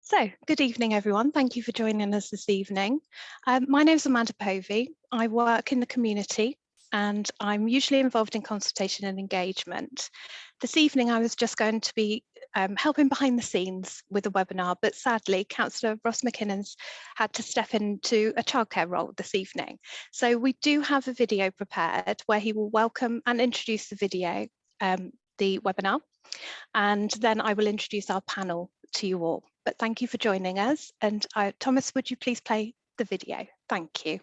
So, good evening, everyone. Thank you for joining us this evening. My name is Amanda Povey. I work in the community and I'm usually involved in consultation and engagement. This evening, I was just going to be helping behind the scenes with a webinar, but sadly, Cllr Ross Mackinnon's had to step into a childcare role this evening. So we do have a video prepared where he will welcome and introduce the video, the webinar, and then I will introduce our panel to you all. But thank you for joining us. And Thomas, would you please play the video? Thank you.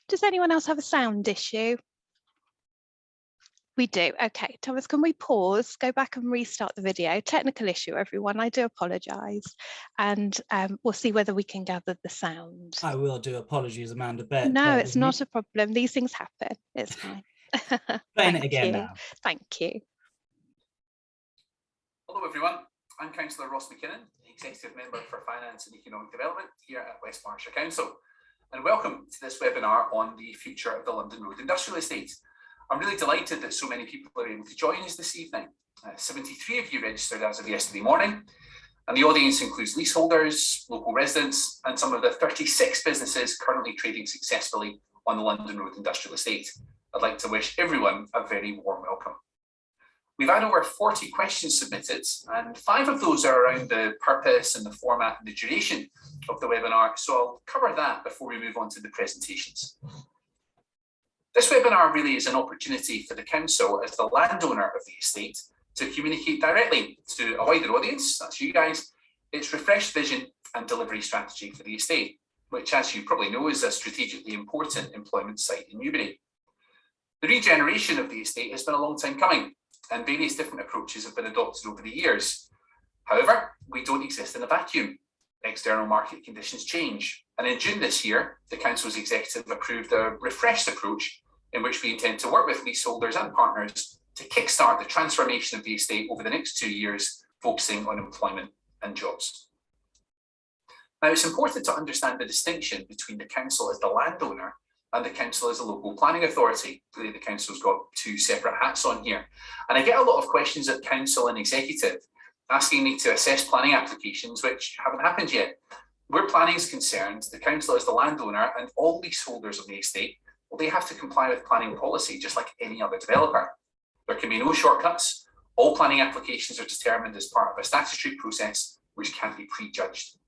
Does anyone else have a sound issue? We do. Okay, Thomas, can we pause, go back and restart the video? Technical issue, everyone. I do apologise. And we'll see whether we can gather the sound. I will do. Apologies, Amanda. No, it's not a problem. These things happen. It's fine. Playing it again now. Thank you. Hello, everyone. I'm Councillor Ross Mackinnon, Executive Member for Finance and Economic Development here at West Berkshire Council. And welcome to this webinar on the future of the London Road Industrial Estate. I'm really delighted that so many people are able to join us this evening. 73 of you registered as of yesterday morning, and the audience includes leaseholders, local residents, and some of the 36 businesses currently trading successfully on the London Road Industrial Estate. I'd like to wish everyone a very warm welcome. We've had over 40 questions submitted, and 5 of those are around the purpose and the format and the duration of the webinar, so I'll cover that before we move on to the presentations. This webinar really is an opportunity for the council as the landowner of the estate to communicate directly to a wider audience, that's you guys, its refreshed vision and delivery strategy for the estate, which, as you probably know, is a strategically important employment site in Newbury. The regeneration of the estate has been a long time coming, and various different approaches have been adopted over the years. However, we don't exist in a vacuum. External market conditions change, and in June this year, the council's executive approved a refreshed approach in which we intend to work with leaseholders and partners to kickstart the transformation of the estate over the next 2 years, focusing on employment and jobs. Now, it's important to understand the distinction between the council as the landowner and the council as a local planning authority. Really, the council's got 2 separate hats on here. And I get a lot of questions at council and executive asking me to assess planning applications which haven't happened yet. Where planning is concerned, the council as the landowner and all leaseholders of the estate, well, they have to comply with planning policy just like any other developer. There can be no shortcuts. All planning applications are determined as part of a statutory process which can't be prejudged.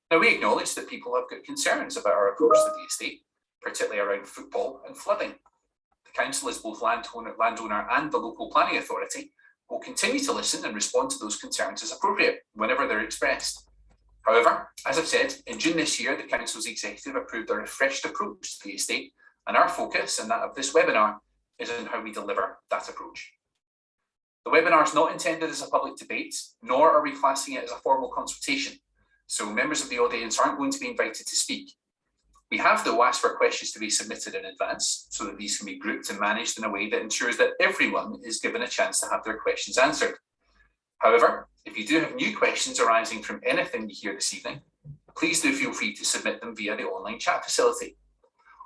Now, we acknowledge that people have got concerns about our approach to the estate, particularly around footfall and flooding. The council, as both landowner and the local planning authority, will continue to listen and respond to those concerns as appropriate whenever they're expressed. However, as I've said, in June this year, the council's executive approved a refreshed approach to the estate, and our focus and that of this webinar is on how we deliver that approach. The webinar is not intended as a public debate, nor are we classing it as a formal consultation. So members of the audience aren't going to be invited to speak. We have, though, asked for questions to be submitted in advance so that these can be grouped and managed in a way that ensures that everyone is given a chance to have their questions answered. However, if you do have new questions arising from anything you hear this evening, please do feel free to submit them via the online chat facility.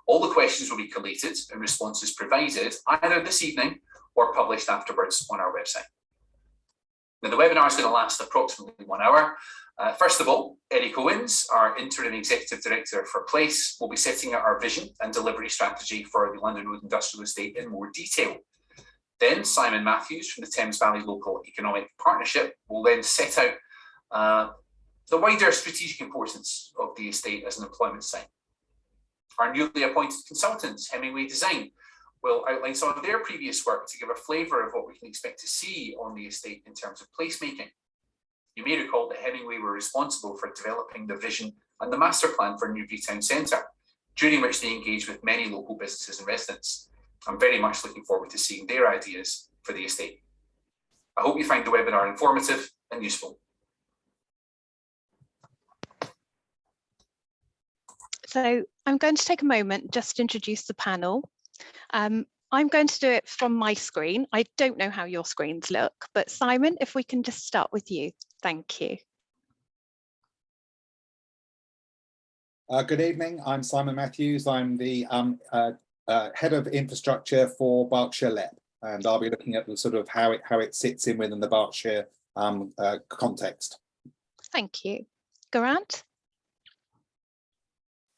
All the questions will be collated and responses provided either this evening or published afterwards on our website. Now, the webinar is going to last approximately 1 hour. First of all, Eric Owens, our Interim Executive Director for Place, will be setting out our vision and delivery strategy for the London Road Industrial Estate in more detail. Then Simon Matthews from the Thames Valley Local Economic Partnership will then set out the wider strategic importance of the estate as an employment site. Our newly appointed consultants, Hemingway Design, will outline some of their previous work to give a flavour of what we can expect to see on the estate in terms of placemaking. You may recall that Hemingway were responsible for developing the vision and the master plan for Newbury Town Centre, during which they engaged with many local businesses and residents. I'm very much looking forward to seeing their ideas for the estate. I hope you find the webinar informative and useful. So I'm going to take a moment just to introduce the panel. I'm going to do it from my screen. I don't know how your screens look, but Simon, if we can just start with you. Thank you. Good evening, I'm Simon Matthews. I'm the Head of Infrastructure for Berkshire LRIE, and I'll be looking at the sort of how it sits in within the Berkshire context. Thank you. Geraint?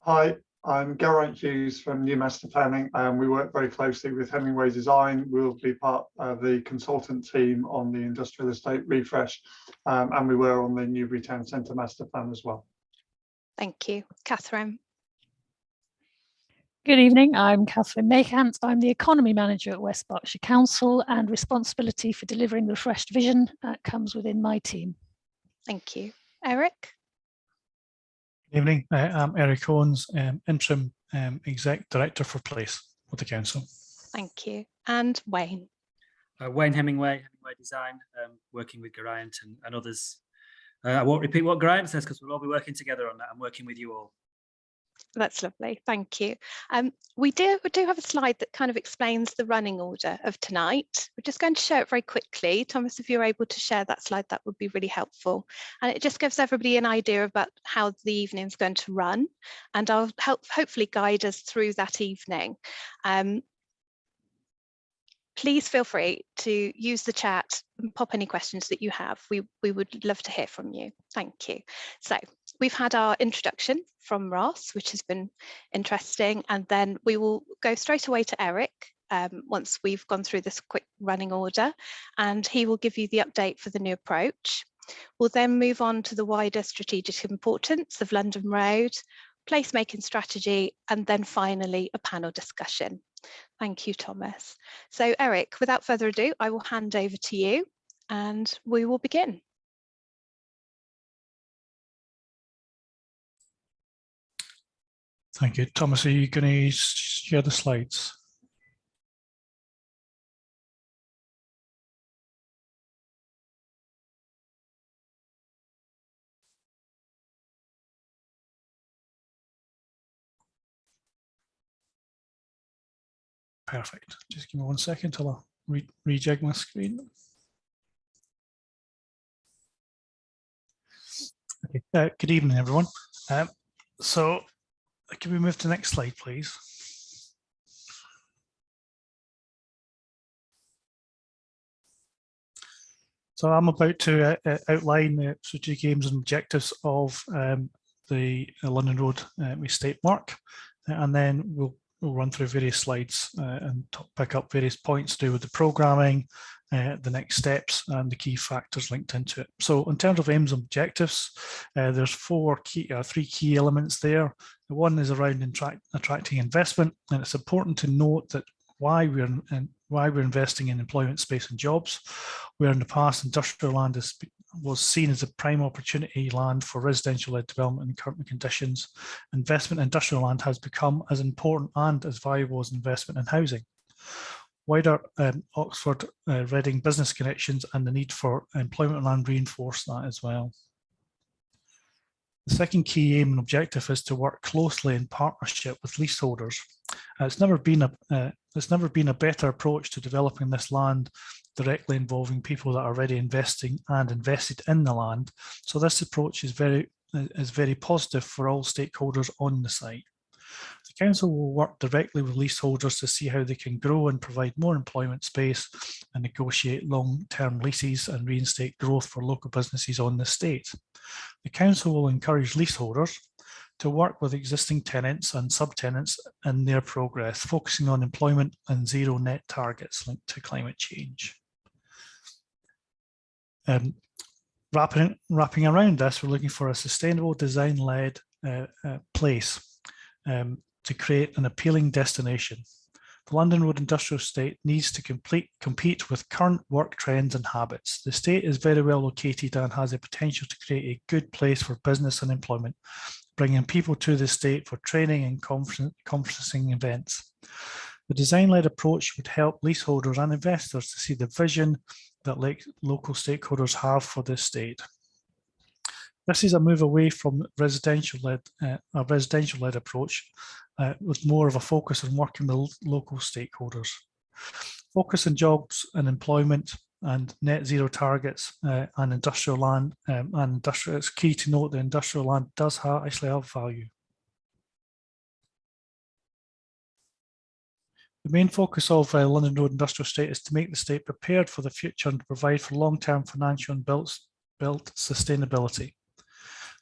Hi, I'm Geraint Hughes from New Master Planning, and we work very closely with Hemingway Design. We'll be part of the consultant team on the industrial estate refresh, and we were on the Newbury Town Centre Master Plan as well. Thank you. Catherine? Good evening, I'm Catherine Maycant. I'm the Economy Manager at West Berkshire Council, and responsibility for delivering the refreshed vision comes within my team. Thank you. Eric? Good evening, I'm Eric Owens, Interim Exec Director for Place with the Council. Thank you. And Wayne? Wayne Hemingway Design, working with Geraint and others. I won't repeat what Geraint says because we'll all be working together on that and working with you all. That's lovely. Thank you. We do have a slide that kind of explains the running order of tonight. We're just going to show it very quickly. Thomas, if you're able to share that slide, that would be really helpful. And it just gives everybody an idea about how the evening is going to run, and I'll hopefully guide us through that evening. Please feel free to use the chat and pop any questions that you have. We would love to hear from you. Thank you. So we've had our introduction from Ross, which has been interesting, and then we will go straight away to Eric once we've gone through this quick running order, and he will give you the update for the new approach. We'll then move on to the wider strategic importance of London Road, placemaking strategy, and then finally a panel discussion. Thank you, Thomas. So Eric, without further ado, I will hand over to you and we will begin. Thank you. Thomas, are you going to share the slides? Perfect. Just give me 1 second till I rejig my screen. Okay. Good evening, everyone. So can we move to the next slide, please? So I'm about to outline the strategic aims and objectives of the London Road estate work, and then we'll run through various slides and pick up various points to do with the programming, the next steps, and the key factors linked into it. So in terms of aims and objectives, there's three key elements there. One is around attracting investment, and it's important to note that why we're investing in employment space and jobs, where in the past industrial land was seen as a prime opportunity land for residential-led development in current conditions. Investment in industrial land has become as important and as valuable as investment in housing. Wider Oxford, Reading business connections and the need for employment land reinforce that as well. The second key aim and objective is to work closely in partnership with leaseholders. It's never been a better approach to developing this land directly involving people that are already investing and invested in the land. So this approach is very positive for all stakeholders on the site. The council will work directly with leaseholders to see how they can grow and provide more employment space and negotiate long-term leases and reinstate growth for local businesses on the estate. The council will encourage leaseholders to work with existing tenants and subtenants in their progress, focusing on employment and zero net targets linked to climate change. Wrapping around this, we're looking for a sustainable design-led place to create an appealing destination. The London Road Industrial Estate needs to compete with current work trends and habits. The estate is very well located and has the potential to create a good place for business and employment, bringing people to the estate for training and conferencing events. The design-led approach would help leaseholders and investors to see the vision that local stakeholders have for the estate. This is a move away from a residential-led approach with more of a focus on working with local stakeholders. Focus on jobs and employment and net zero targets and industrial land and industrial. It's key to note that industrial land does actually have value. The main focus of London Road Industrial Estate is to make the state prepared for the future and to provide for long-term financial and built sustainability.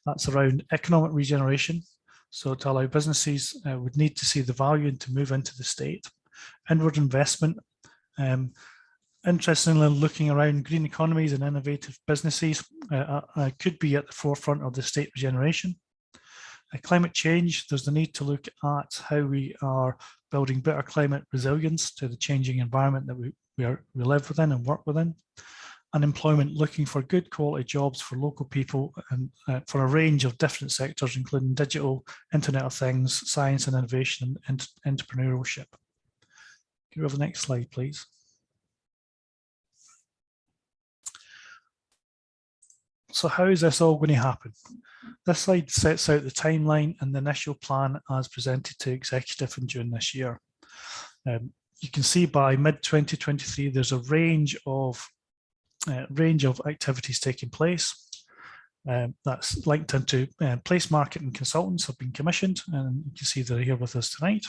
That's around economic regeneration. So to allow businesses would need to see the value and to move into the state. Inward investment. Interestingly, looking around green economies and innovative businesses could be at the forefront of the state regeneration. Climate change, there's the need to look at how we are building better climate resilience to the changing environment that we live within and work within. Unemployment, looking for good quality jobs for local people and for a range of different sectors, including digital, Internet of Things, science and innovation, and entrepreneurship. Can we have the next slide, please? So how is this all going to happen? This slide sets out the timeline and the initial plan as presented to Executive in June this year. You can see by mid-2023, there's a range of activities taking place. That's linked into place marketing consultants have been commissioned, and you can see they're here with us tonight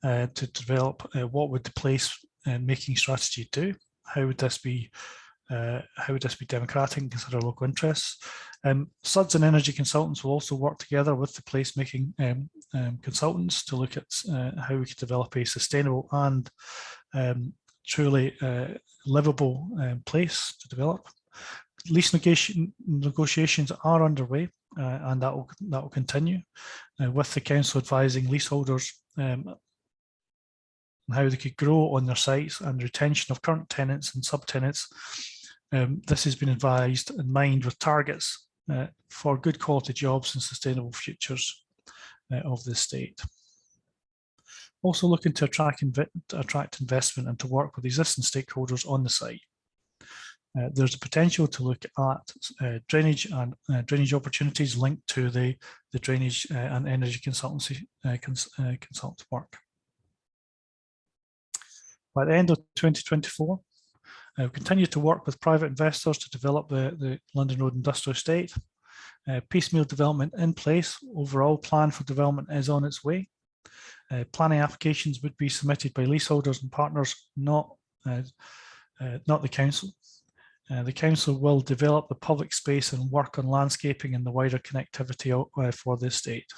to develop what would the place making strategy do? How would this be democratic and consider local interests? SUDS and energy consultants will also work together with the placemaking consultants to look at how we could develop a sustainable and truly livable place to develop. Lease negotiations are underway, and that will continue with the council advising leaseholders on how they could grow on their sites and retention of current tenants and subtenants. This has been advised in mind with targets for good quality jobs and sustainable futures of the estate. Also looking to attract investment and to work with existing stakeholders on the site. There's a potential to look at drainage and drainage opportunities linked to the drainage and energy consultancy consultant work. By the end of 2024, we continue to work with private investors to develop the London Road Industrial Estate. Piecemeal development in place. Overall plan for development is on its way. Planning applications would be submitted by leaseholders and partners, not the council. The council will develop the public space and work on landscaping and the wider connectivity for the estate.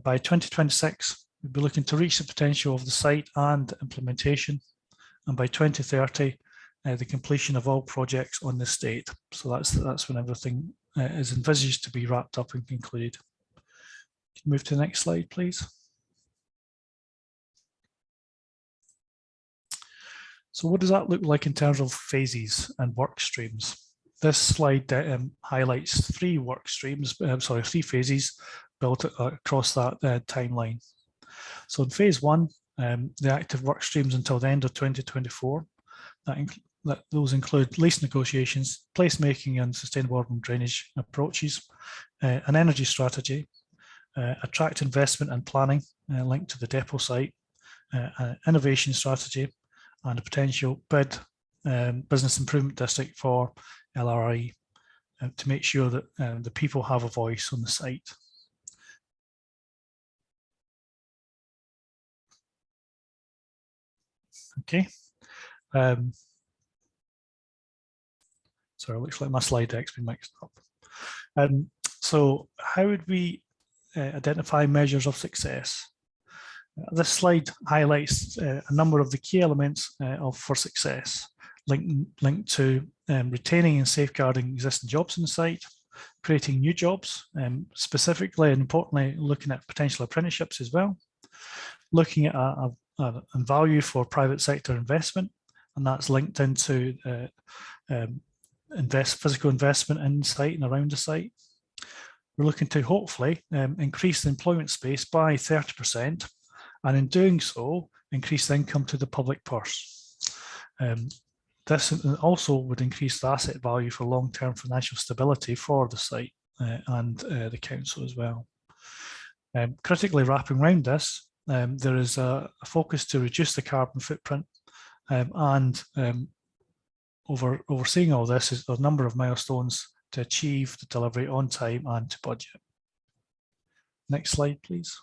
By 2026, we'll be looking to reach the potential of the site and implementation. And by 2030, the completion of all projects on the estate. So that's when everything is envisaged to be wrapped up and concluded. Can you move to the next slide, please? So what does that look like in terms of phases and work streams? This slide highlights three phases built across that timeline. So in phase one, the active work streams until the end of 2024, those include lease negotiations, placemaking and sustainable urban drainage approaches, an energy strategy, attract investment and planning linked to the depot site, innovation strategy, and a potential bid business improvement district for LRIE to make sure that the people have a voice on the site. Okay. Sorry, it looks like my slide deck's been mixed up. So how would we identify measures of success? This slide highlights a number of the key elements for success, linked to retaining and safeguarding existing jobs in the site, creating new jobs, specifically and importantly, looking at potential apprenticeships as well, looking at a value for private sector investment, and that's linked into physical investment in the site and around the site. We're looking to hopefully increase the employment space by 30%, and in doing so, increase the income to the public purse. This also would increase the asset value for long-term financial stability for the site and the council as well. Critically wrapping around this, there is a focus to reduce the carbon footprint, and overseeing all this is a number of milestones to achieve the delivery on time and to budget. Next slide, please.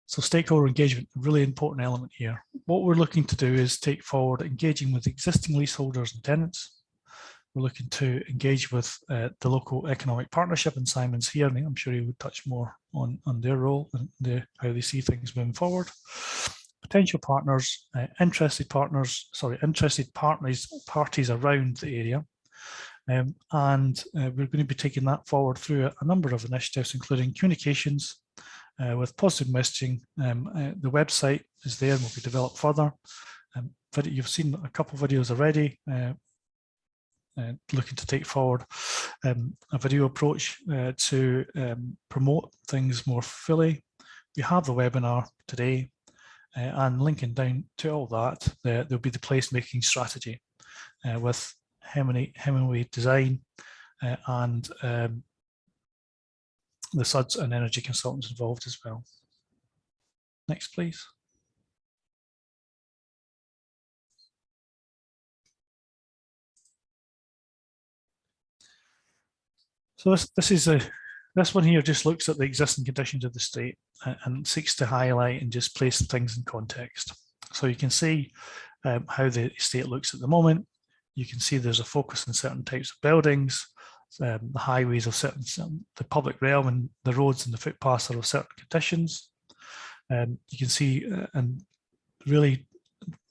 So stakeholder engagement, a really important element here. What we're looking to do is take forward engaging with existing leaseholders and tenants. We're looking to engage with the local economic partnership, and Simon's here, and I'm sure he would touch more on their role and how they see things moving forward. Potential partners, interested parties around the area. And we're going to be taking that forward through a number of initiatives, including communications with positive messaging. The website is there and will be developed further. But you've seen a couple of videos already, looking to take forward a video approach to promote things more fully. We have the webinar today, and linking down to all that, there'll be the placemaking strategy with Hemingway Design and the SUDS and energy consultants involved as well. Next, please. So this one here just looks at the existing conditions of the state and seeks to highlight and just place things in context. So you can see how the estate looks at the moment. You can see there's a focus on certain types of buildings, the highways of the public realm, and the roads and the footpaths are of certain conditions. You can see, and really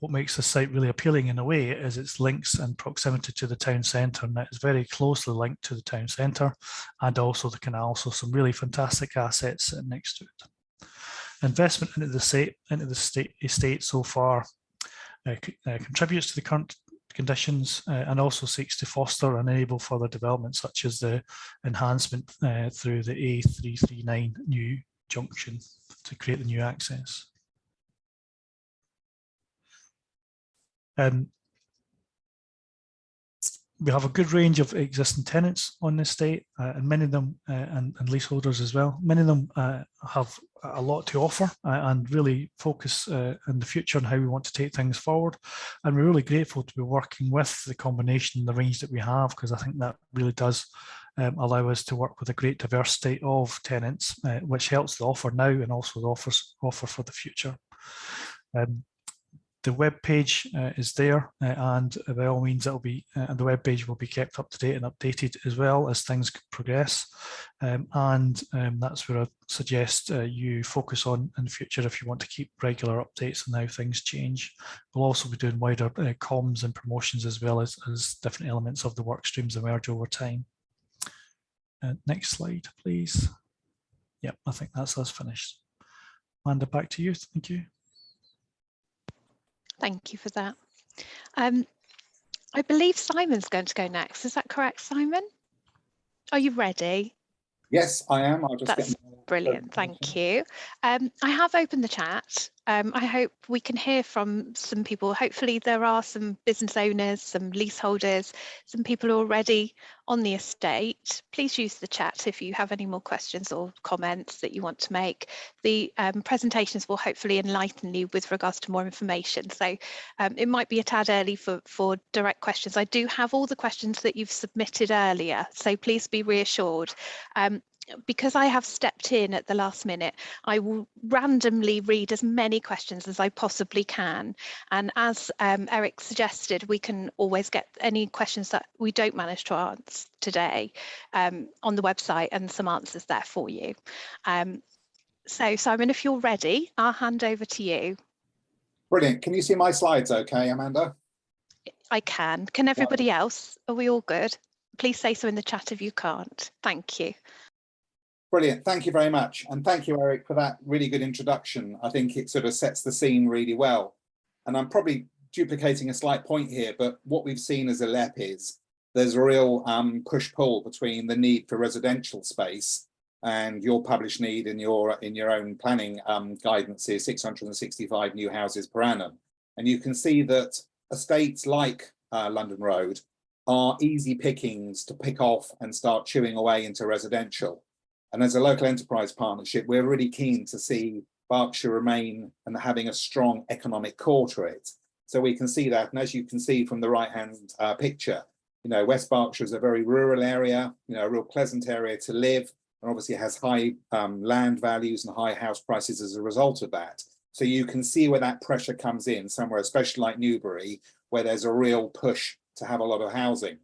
what makes the site really appealing in a way is its links and proximity to the town centre, and that is very closely linked to the town centre and also the canal, so some really fantastic assets next to it. Investment into the estate so far contributes to the current conditions and also seeks to foster and enable further development, such as the enhancement through the A339 new junction to create the new access. We have a good range of existing tenants on the estate, and many of them, and leaseholders as well. Many of them have a lot to offer and really focus in the future on how we want to take things forward. And we're really grateful to be working with the combination, the range that we have, because I think that really does allow us to work with a great diversity of tenants, which helps the offer now and also the offer for the future. The web page is there, and by all means, it'll be the web page will be kept up to date and updated as well as things progress. That's where I suggest you focus on in the future if you want to keep regular updates on how things change. We'll also be doing wider comms and promotions as well as different elements of the work streams emerge over time. Next slide, please. Yep, I think that's us finished. Amanda, back to you. Thank you. Thank you for that. I believe Simon's going to go next. Is that correct, Simon? Are you ready? Yes, I am. I'll just That's brilliant. Thank you. I have opened the chat. I hope we can hear from some people. Hopefully there are some business owners, some leaseholders, some people already on the estate. Please use the chat if you have any more questions or comments that you want to make. The presentations will hopefully enlighten you with regards to more information. So it might be a tad early for direct questions. I do have all the questions that you've submitted earlier, so please be reassured. Because I have stepped in at the last minute, I will randomly read as many questions as I possibly can. And as Eric suggested, we can always get any questions that we don't manage to answer today on the website, and some answers there for you. So Simon, if you're ready, I'll hand over to you. Brilliant. Can you see my slides okay, Amanda? I can. Can everybody else? Are we all good? Please say so in the chat if you can't. Thank you. Brilliant. Thank you very much. And thank you, Eric, for that really good introduction. I think it sort of sets the scene really well. And I'm probably duplicating a slight point here, but what we've seen as a LEP is there's a real push-pull between the need for residential space and your published need in your own planning guidance is 665 new houses per annum. And you can see that estates like London Road are easy pickings to pick off and start chewing away into residential. And as a local enterprise partnership, we're really keen to see Berkshire remain and having a strong economic core to it. So we can see that, and as you can see from the right-hand picture, you know, West Berkshire is a very rural area, you know, a real pleasant area to live, and obviously has high land values and high house prices as a result of that. So you can see where that pressure comes in, somewhere especially like Newbury, where there's a real push to have a lot of housing.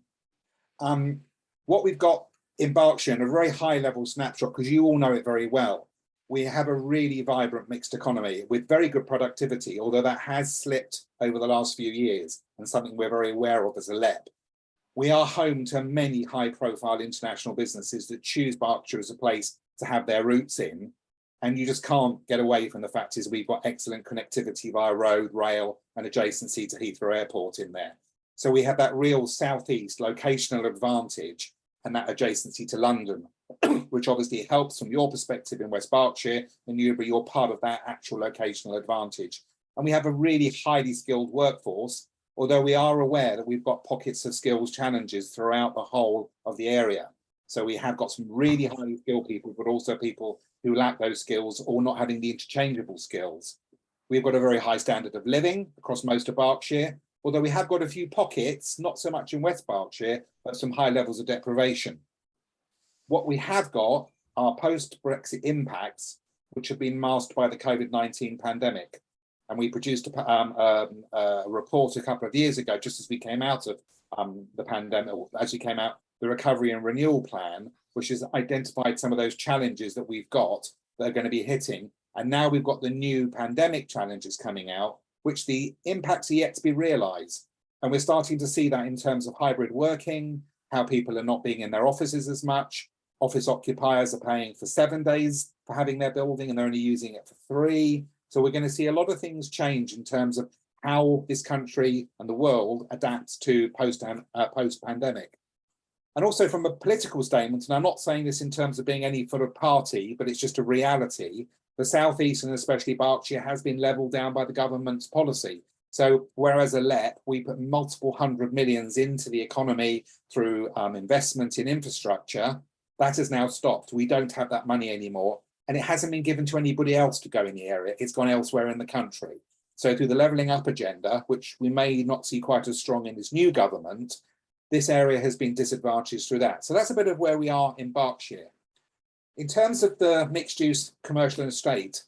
What we've got in Berkshire, in a very high level snapshot, because you all know it very well, we have a really vibrant mixed economy with very good productivity, although that has slipped over the last few years and something we're very aware of as a LEP. We are home to many high profile international businesses that choose Berkshire as a place to have their roots in. And you just can't get away from the fact is we've got excellent connectivity via road, rail and adjacency to Heathrow Airport in there. So we have that real southeast locational advantage and that adjacency to London, which obviously helps from your perspective in West Berkshire and Newbury, you're part of that actual locational advantage. And we have a really highly skilled workforce, although we are aware that we've got pockets of skills challenges throughout the whole of the area. So we have got some really highly skilled people, but also people who lack those skills or not having the interchangeable skills. We've got a very high standard of living across most of Berkshire, although we have got a few pockets, not so much in West Berkshire, but some high levels of deprivation. What we have got are post-Brexit impacts, which have been masked by the COVID-19 pandemic. And we produced a report a couple of years ago, just as we came out of the pandemic, or as we came out, the Recovery and Renewal Plan, which has identified some of those challenges that we've got that are going to be hitting. And now we've got the new pandemic challenges coming out, which the impacts are yet to be realised. And we're starting to see that in terms of hybrid working, how people are not being in their offices as much. Office occupiers are paying for 7 days for having their building and they're only using it for 3. So we're going to see a lot of things change in terms of how this country and the world adapts to post-pandemic. And also from a political statement, and I'm not saying this in terms of being any sort of party, but it's just a reality, the South East and especially Berkshire has been levelled down by the government's policy. So whereas a LEP, we put multiple hundred millions into the economy through investment in infrastructure, that has now stopped. We don't have that money anymore. And it hasn't been given to anybody else to go in the area. It's gone elsewhere in the country. So through the levelling up agenda, which we may not see quite as strong in this new government, this area has been disadvantaged through that. So that's a bit of where we are in Berkshire. In terms of the mixed use commercial and estate,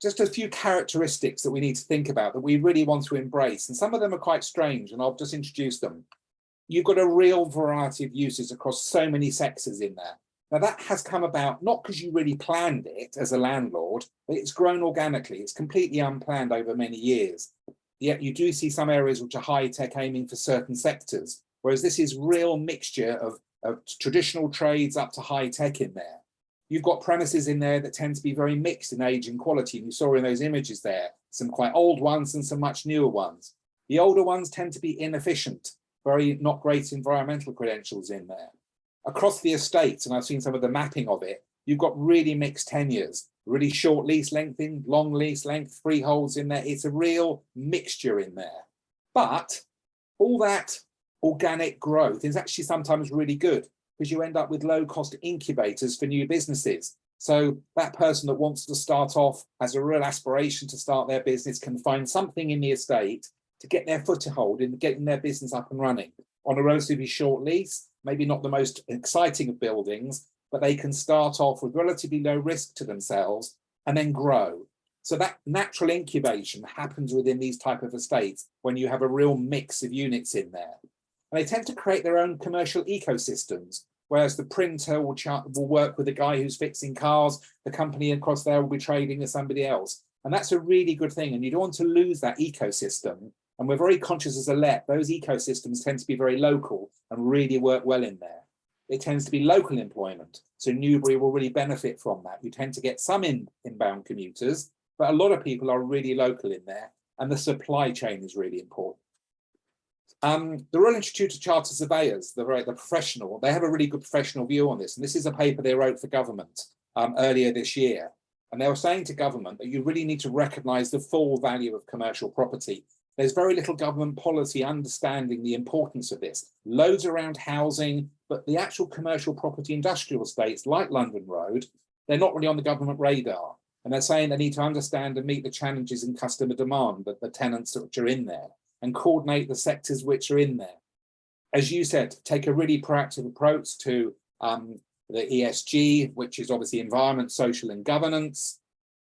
just a few characteristics that we need to think about that we really want to embrace. And some of them are quite strange, and I'll just introduce them. You've got a real variety of uses across so many sectors in there. Now that has come about not because you really planned it as a landlord, but it's grown organically. It's completely unplanned over many years. Yet you do see some areas which are high tech aiming for certain sectors, whereas this is real mixture of traditional trades up to high tech in there. You've got premises in there that tend to be very mixed in age and quality. And you saw in those images there, some quite old ones and some much newer ones. The older ones tend to be inefficient, very not great environmental credentials in there. Across the estates, and I've seen some of the mapping of it, you've got really mixed tenures, really short lease length in, long lease length, freeholds in there. It's a real mixture in there. But all that organic growth is actually sometimes really good because you end up with low cost incubators for new businesses. So that person that wants to start off, has a real aspiration to start their business, can find something in the estate to get their foothold in getting their business up and running on a relatively short lease. Maybe not the most exciting of buildings, but they can start off with relatively low risk to themselves and then grow. So that natural incubation happens within these type of estates when you have a real mix of units in there. And they tend to create their own commercial ecosystems, whereas the printer will work with the guy who's fixing cars, the company across there will be trading with somebody else. And that's a really good thing. And you don't want to lose that ecosystem. And we're very conscious as a LEP, those ecosystems tend to be very local and really work well in there. It tends to be local employment. So Newbury will really benefit from that. You tend to get some inbound commuters, but a lot of people are really local in there. And the supply chain is really important. The Royal Institute of Chartered Surveyors, the professional, they have a really good professional view on this. And this is a paper they wrote for government earlier this year. And they were saying to government that you really need to recognise the full value of commercial property. There's very little government policy understanding the importance of this. Loads around housing, but the actual commercial property industrial estates like London Road, they're not really on the government radar. And they're saying they need to understand and meet the challenges in customer demand, that the tenants which are in there, and coordinate the sectors which are in there. As you said, take a really proactive approach to the ESG, which is obviously environment, social and governance,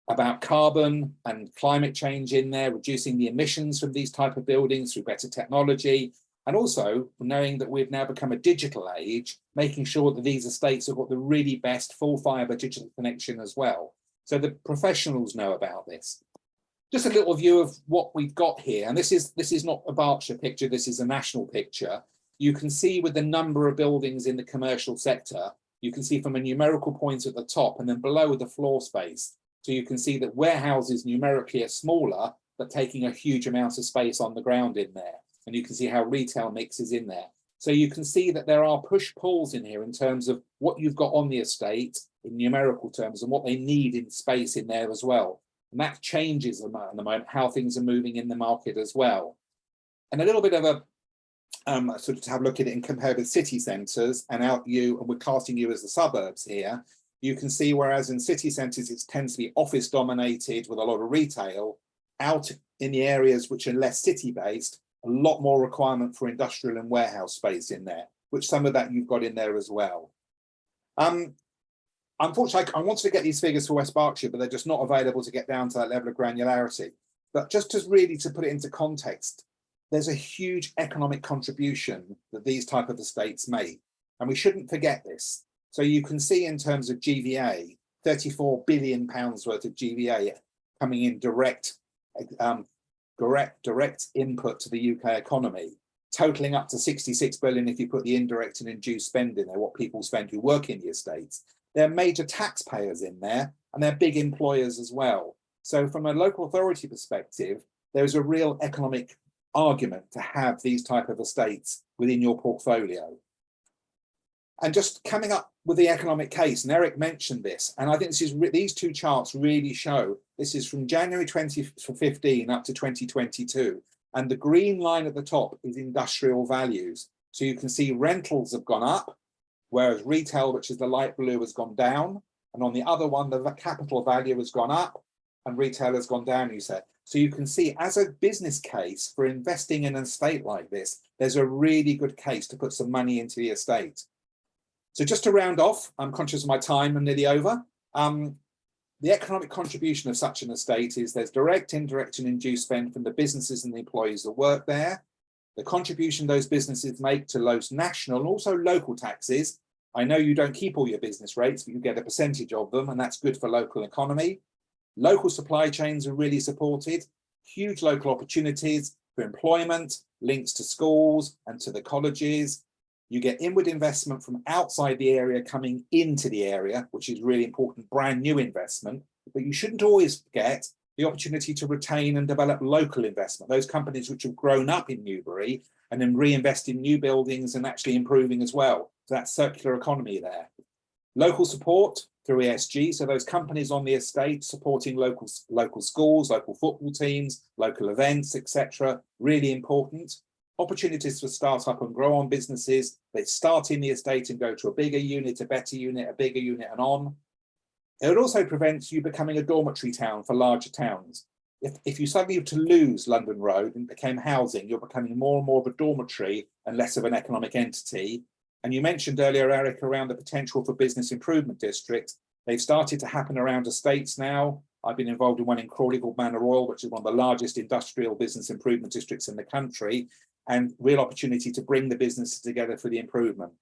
about carbon and climate change in there, reducing the emissions from these type of buildings through better technology, and also knowing that we've now become a digital age, making sure that these estates have got the really best full fibre digital connection as well. So the professionals know about this. Just a little view of what we've got here, and this is not a Berkshire picture, this is a national picture. You can see with the number of buildings in the commercial sector, you can see from a numerical point at the top and then below the floor space. So you can see that warehouses numerically are smaller, but taking a huge amount of space on the ground in there. And you can see how retail mixes in there. So you can see that there are push-pulls in here in terms of what you've got on the estate in numerical terms and what they need in space in there as well. And that changes at the moment, how things are moving in the market as well. And a little bit of a sort of to have a look at it and compare with city centres and we're casting you as the suburbs here. You can see whereas in city centres it tends to be office dominated with a lot of retail, out in the areas which are less city based, a lot more requirement for industrial and warehouse space in there, which some of that you've got in there as well. Unfortunately, I wanted to get these figures for West Berkshire, but they're just not available to get down to that level of granularity. But just to really to put it into context, there's a huge economic contribution that these type of estates make, and we shouldn't forget this. So you can see in terms of GVA, £34 billion worth of GVA coming in direct input to the UK economy, totaling up to 66 billion if you put the indirect and induced spend in there, what people spend who work in the estates. They're major taxpayers in there, and they're big employers as well. So from a local authority perspective, there's a real economic argument to have these type of estates within your portfolio. And just coming up with the economic case, and Eric mentioned this, and I think these two charts really show, this is from January 2015 up to 2022, and the green line at the top is industrial values. So you can see rentals have gone up, whereas retail, which is the light blue, has gone down, and on the other one, the capital value has gone up, and retail has gone down, you said. So you can see as a business case for investing in an estate like this, there's a really good case to put some money into the estate. So just to round off, I'm conscious of my time, I'm nearly over. The economic contribution of such an estate is there's direct, indirect and induced spend from the businesses and the employees that work there. The contribution those businesses make to those national and also local taxes. I know you don't keep all your business rates, but you get a percentage of them, and that's good for local economy. Local supply chains are really supported, huge local opportunities for employment, links to schools and to the colleges. You get inward investment from outside the area coming into the area, which is really important, brand new investment. But you shouldn't always forget the opportunity to retain and develop local investment, those companies which have grown up in Newbury and then reinvest in new buildings and actually improving as well. So that's circular economy there. Local support through ESG, so those companies on the estate supporting local schools, local football teams, local events, etc. Really important. Opportunities for start up and grow on businesses. They start in the estate and go to a bigger unit, a better unit, a bigger unit and on. It also prevents you becoming a dormitory town for larger towns. If you suddenly were to lose London Road and became housing, you're becoming more and more of a dormitory and less of an economic entity. And you mentioned earlier, Eric, around the potential for business improvement districts. They've started to happen around estates now. I've been involved in one in Crawley called Manor Royal, which is one of the largest industrial business improvement districts in the country, and real opportunity to bring the businesses together for the improvement.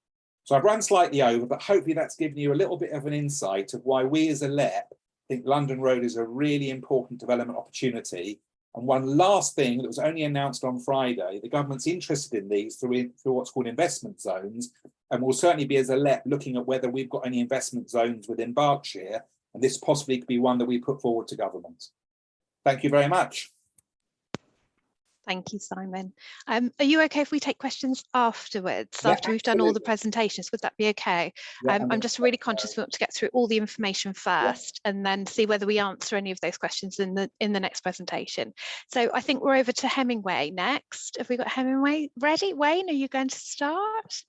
So I've run slightly over, but hopefully that's given you a little bit of an insight of why we as a LEP think London Road is a really important development opportunity. And one last thing that was only announced on Friday, the government's interested in these through what's called investment zones, and we'll certainly be as a LEP looking at whether we've got any investment zones within Berkshire, and this possibly could be one that we put forward to government. Thank you very much. Thank you, Simon. Are you okay if we take questions afterwards, Yeah, after we've done all the absolutely. presentations? Would that be okay? Yeah, I'm just really conscious we want to get through all the information first and then see whether we answer any of those questions in the next presentation. So I think we're over to Hemingway next. Have we got Hemingway ready? Wayne, are you going to start?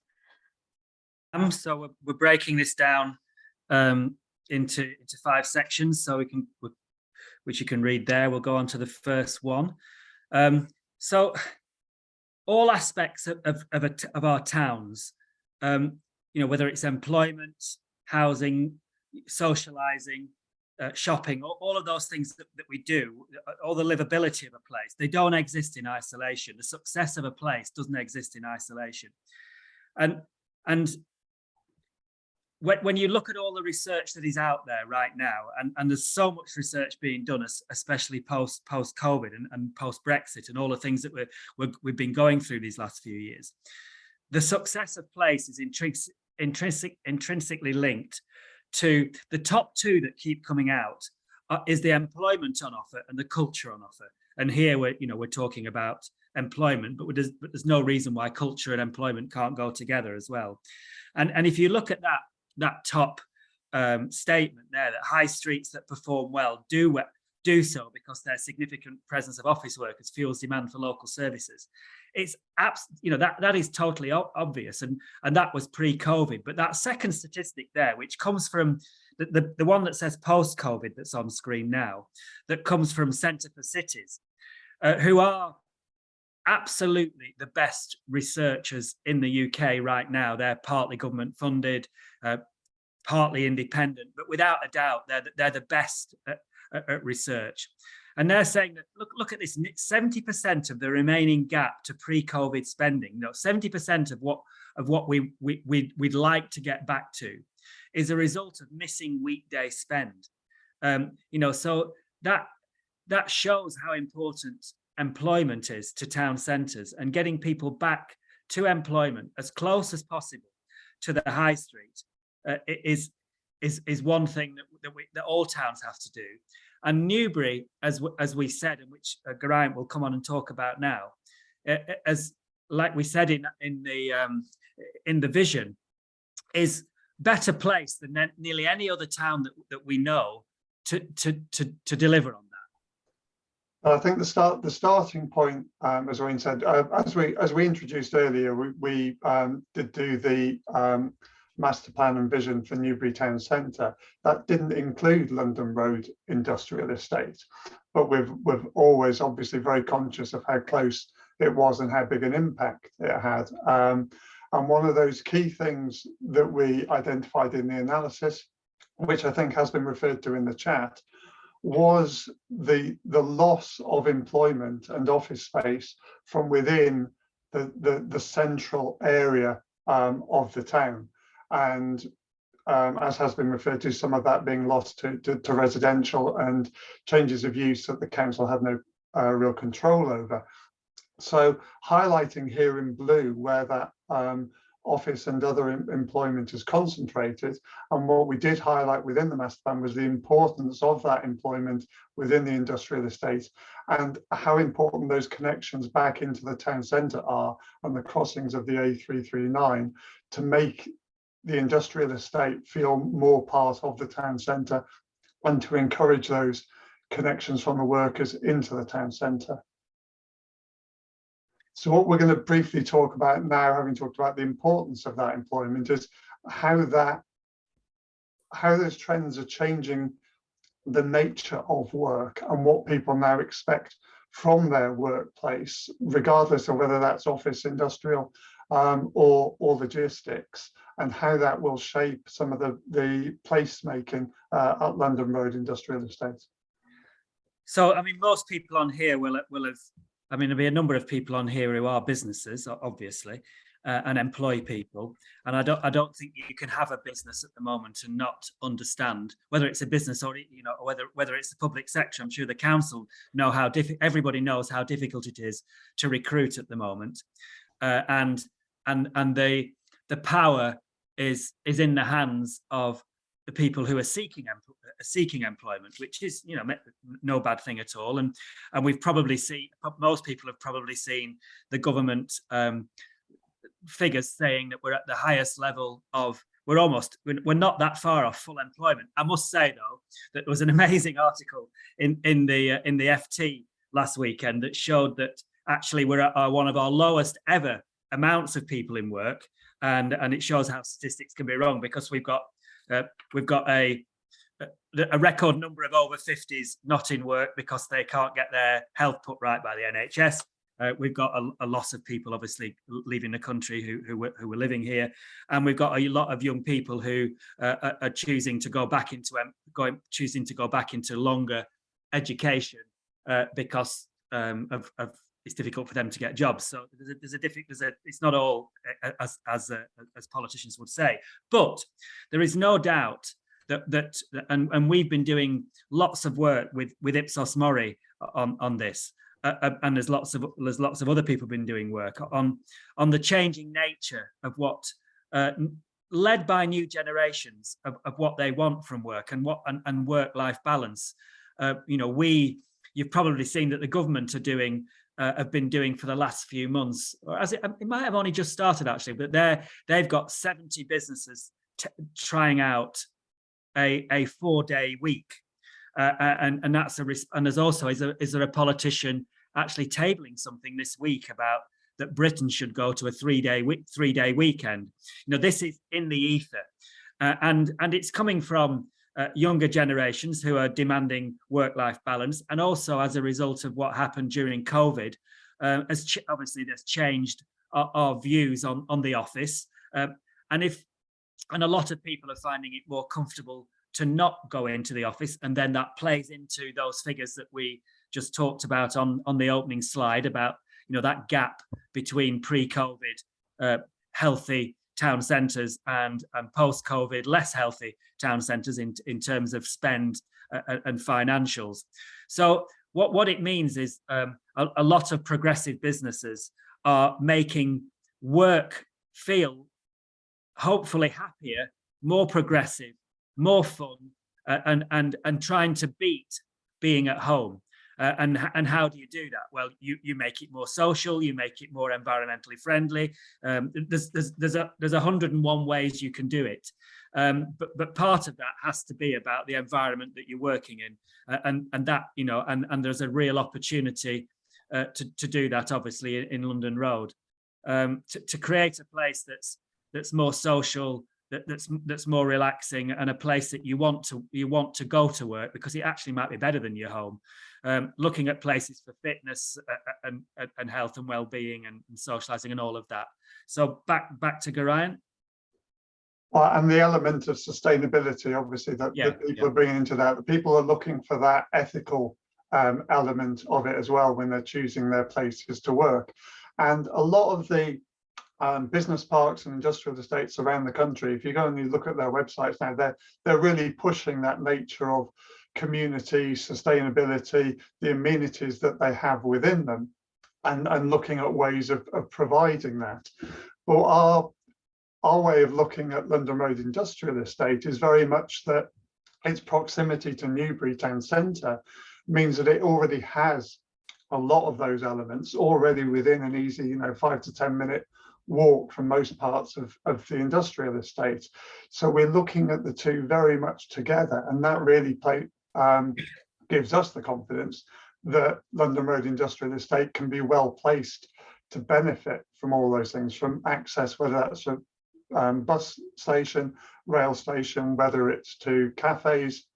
So we're breaking this down into 5 sections, so which you can read there. We'll go on to the first one. So all aspects of our towns, whether it's employment, housing, socializing, shopping, all of those things that we do, all the livability of a place, they don't exist in isolation. The success of a place doesn't exist in isolation. And when you look at all the research that is out there right now, and there's so much research being done, especially post-COVID and post-Brexit and all the things that we've been going through these last few years, the success of place is intrinsically linked to the top 2 that keep coming out is the employment on offer and the culture on offer. And here we're talking about employment, but there's no reason why culture and employment can't go together as well. And if you look at that top statement there, that high streets that perform well do so because their significant presence of office workers fuels demand for local services. It's that is totally obvious, and that was pre-COVID. But that second statistic there, which comes from the one that says post-COVID that's on screen now, that comes from Centre for Cities, who are absolutely the best researchers in the UK right now. They're partly government funded, partly independent, but without a doubt, they're the best at research. And they're saying that look at this: 70% of the remaining gap to pre-COVID spending, 70% of what we'd like to get back to, is a result of missing weekday spend. So that shows how important employment is to town centres, and getting people back to employment as close as possible to the high street is one thing that all towns have to do. And Newbury, as we said, and which Geraint will come on and talk about now, as like we said in the vision, is better placed than nearly any other town that we know to deliver on that. I think the starting point, as Wayne said, as we introduced earlier, we did do the master plan and vision for Newbury Town Centre. That didn't include London Road Industrial Estate, but we're always obviously very conscious of how close it was and how big an impact it had. And one of those key things that we identified in the analysis, which I think has been referred to in the chat, was the loss of employment and office space from within the central area of the town. And as has been referred to, some of that being lost to residential and changes of use that the council had no real control over. So highlighting here in blue where that office and other employment is concentrated, and what we did highlight within the master plan was the importance of that employment within the industrial estate and how important those connections back into the town centre are and the crossings of the A339 to make the industrial estate feel more part of the town centre and to encourage those connections from the workers into the town centre. So what we're going to briefly talk about now, having talked about the importance of that employment, is how those trends are changing the nature of work and what people now expect from their workplace, regardless of whether that's office, industrial, or logistics, and how that will shape some of the placemaking at London Road Industrial Estate. So, I mean, most people on here will have, I mean, there'll be a number of people on here who are businesses, obviously, and employ people. And I don't think you can have a business at the moment and not understand whether it's a business or whether it's the public sector. I'm sure the council know how everybody knows how difficult it is to recruit at the moment, and the power is in the hands of the people who are seeking employment, which is, you know, no bad thing at all. And we've probably seen, most people have probably seen the government figures saying that we're at the highest level of, we're not that far off full employment. I must say though that there was an amazing article in the FT last weekend that showed that actually we're at one of our lowest ever amounts of people in work, and it shows how statistics can be wrong, because we've got a record number of over 50s not in work because they can't get their health put right by the NHS. We've got a loss of people obviously leaving the country who were living here, and we've got a lot of young people who are choosing to go back into longer education because of it's difficult for them to get jobs. So it's not all as politicians would say, but there is no doubt that and we've been doing lots of work with Ipsos Mori on this. And there's lots of other people been doing work on the changing nature of what, led by new generations of what they want from work and work-life balance. You know, you've probably seen that the government have been doing for the last few months, or as it might have only just started actually, but they've got 70 businesses trying out a 4-day week. And that's and there's also is there a politician actually tabling something this week about that Britain should go to a 3-day weekend. You know, this is in the ether, and it's coming from younger generations who are demanding work-life balance, and also as a result of what happened during COVID, obviously that's changed our views on the office, and a lot of people are finding it more comfortable to not go into the office, and then that plays into those figures that we just talked about on the opening slide about, you know, that gap between pre-COVID healthy town centres and post-COVID less healthy town centres in terms of spend and financials. So what it means is a lot of progressive businesses are making work feel hopefully happier, more progressive, more fun, and trying to beat being at home. And how do you do that? Well, you make it more social, you make it more environmentally friendly. There's 101 ways you can do it, but part of that has to be about the environment that you're working in, and that, you know, and there's a real opportunity to do that obviously in London Road, to create a place that's more social, that's more relaxing, and a place that you want to go to work because it actually might be better than your home. Looking at places for fitness and health and well-being and socialising and all of that. So back to Geraint. Well, and the element of sustainability, obviously, that people are bringing into that. The people are looking for that ethical element of it as well when they're choosing their places to work. And a lot of the business parks and industrial estates around the country, if you go and you look at their websites now, they're really pushing that nature of community, sustainability, the amenities that they have within them, and looking at ways of providing that. But our way of looking at London Road Industrial Estate is very much that its proximity to Newbury town centre means that it already has a lot of those elements already within an easy, you know, 5 to 10 minute walk from most parts of the industrial estate. So we're looking at the two very much together, and that really gives us the confidence that London Road Industrial Estate can be well placed to benefit from all those things, from access, whether that's a bus station, rail station, whether it's to cafes,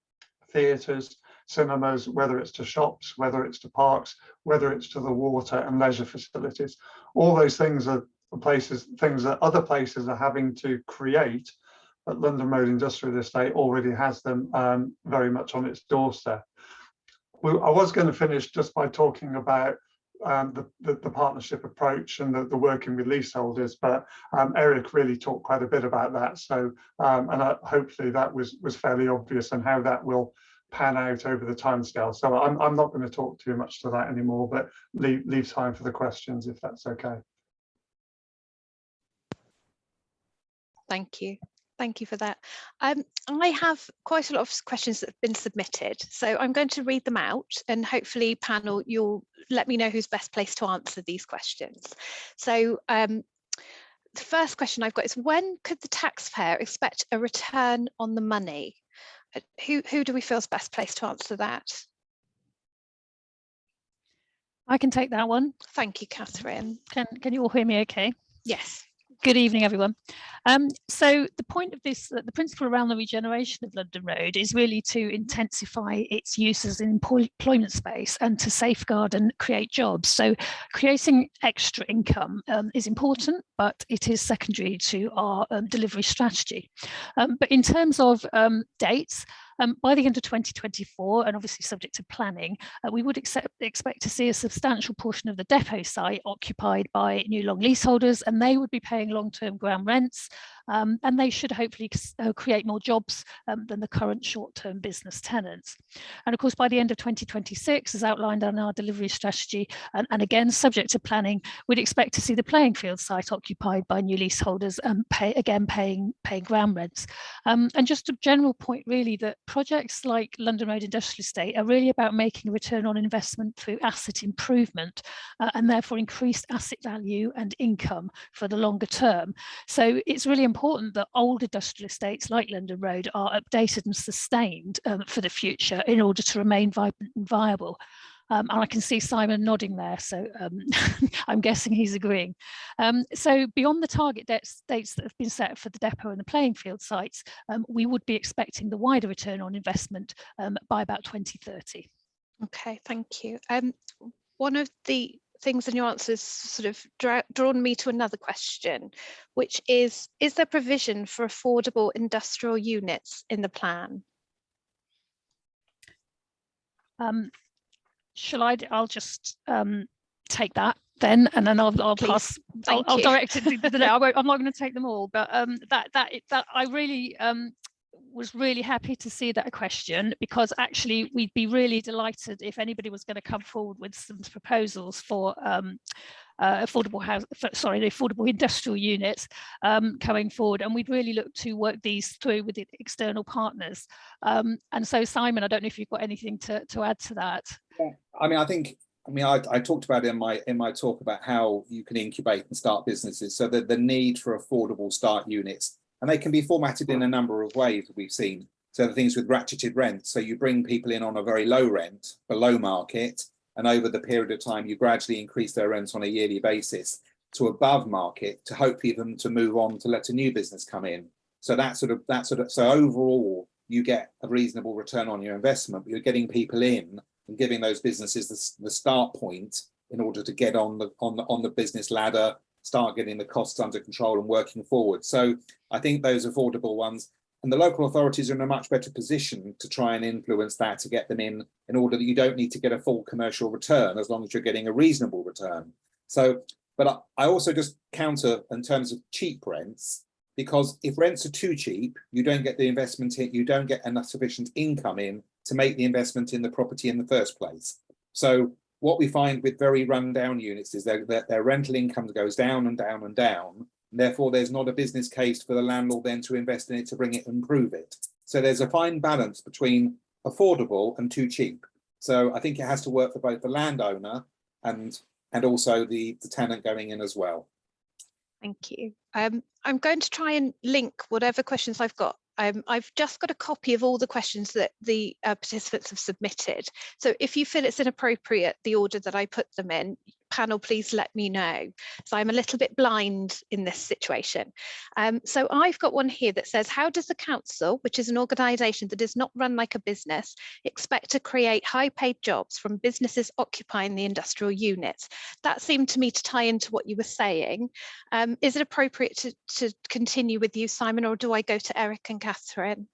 theatres, cinemas, whether it's to shops, whether it's to parks, whether it's to the water and leisure facilities. All those things are things that other places are having to create, but London Road Industrial Estate already has them very much on its doorstep. I was going to finish just by talking about the partnership approach and the working with leaseholders, but Eric really talked quite a bit about that. So hopefully that was fairly obvious and how that will pan out over the timescale. So I'm not going to talk too much to that anymore, but leave time for the questions if that's okay. Thank you. Thank you for that. I have quite a lot of questions that have been submitted, so I'm going to read them out, and hopefully, panel, you'll let me know who's best placed to answer these questions. So the first question I've got is, when could the taxpayer expect a return on the money? Who do we feel is best placed to answer that? I can take that one. Thank you, Catherine. Can you all hear me okay? Yes. Good evening, everyone. So the point of this, the principle around the regeneration of London Road is really to intensify its use as an employment space and to safeguard and create jobs. So creating extra income is important, but it is secondary to our delivery strategy. But in terms of dates, by the end of 2024, and obviously subject to planning, we would expect to see a substantial portion of the depot site occupied by new long leaseholders, and they would be paying long-term ground rents, and they should hopefully create more jobs than the current short-term business tenants. And of course, by the end of 2026, as outlined on our delivery strategy, and again, subject to planning, we'd expect to see the playing field site occupied by new leaseholders, paying ground rents. And just a general point really, that projects like London Road Industrial Estate are really about making a return on investment through asset improvement, and therefore increased asset value and income for the longer term. So it's really important that old industrial estates like London Road are updated and sustained for the future in order to remain vibrant and viable. And I can see Simon nodding there, so I'm guessing he's agreeing. So beyond the target dates that have been set for the depot and the playing field sites, we would be expecting the wider return on investment by about 2030. Okay, thank you. One of the things in your answers sort of drawn me to another question, which is there provision for affordable industrial units in the plan? I'll just take that then, and then I'll pass. I'll direct it. I'm not going to take them all, but that I really was really happy to see that question, because actually we'd be really delighted if anybody was going to come forward with some proposals for affordable industrial units coming forward, and we'd really look to work these through with external partners. And so, Simon, I don't know if you've got anything to add to that. Yeah. I talked about it in my talk about how you can incubate and start businesses. So that the need for affordable start units, and they can be formatted in a number of ways that we've seen. So the things with ratcheted rent. So you bring people in on a very low rent, below market, and over the period of time, you gradually increase their rents on a yearly basis to above market, to hopefully them to move on to let a new business come in. So so overall, you get a reasonable return on your investment, but you're getting people in and giving those businesses the start point in order to get on the business ladder, start getting the costs under control and working forward. So I think those affordable ones, and the local authorities are in a much better position to try and influence that, to get them in order that you don't need to get a full commercial return, as long as you're getting a reasonable return. So, but I also just counter in terms of cheap rents, because if rents are too cheap, you don't get the investment in, you don't get enough sufficient income in to make the investment in the property in the first place. So what we find with very run-down units is that their rental income goes down and down and down. And therefore, there's not a business case for the landlord then to invest in it, to bring it and improve it. So there's a fine balance between affordable and too cheap. So I think it has to work for both the landowner and also the tenant going in as well. Thank you. I'm going to try and link whatever questions I've got. I've just got a copy of all the questions that the participants have submitted. So if you feel it's inappropriate, the order that I put them in, panel, please let me know. So I'm a little bit blind in this situation. So I've got one here that says, how does the council, which is an organisation that is not run like a business, expect to create high paid jobs from businesses occupying the industrial units? That seemed to me to tie into what you were saying. Is it appropriate to continue with you, Simon, or do I go to Eric and Catherine?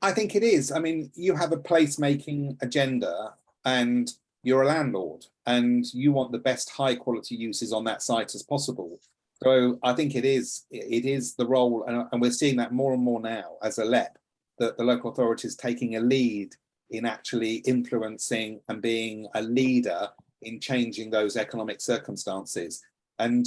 I think it is. I mean, you have a placemaking agenda and you're a landlord and you want the best high quality uses on that site as possible. So I think it is the role, and we're seeing that more and more now as a LEP, that the local authority is taking a lead in actually influencing and being a leader in changing those economic circumstances. And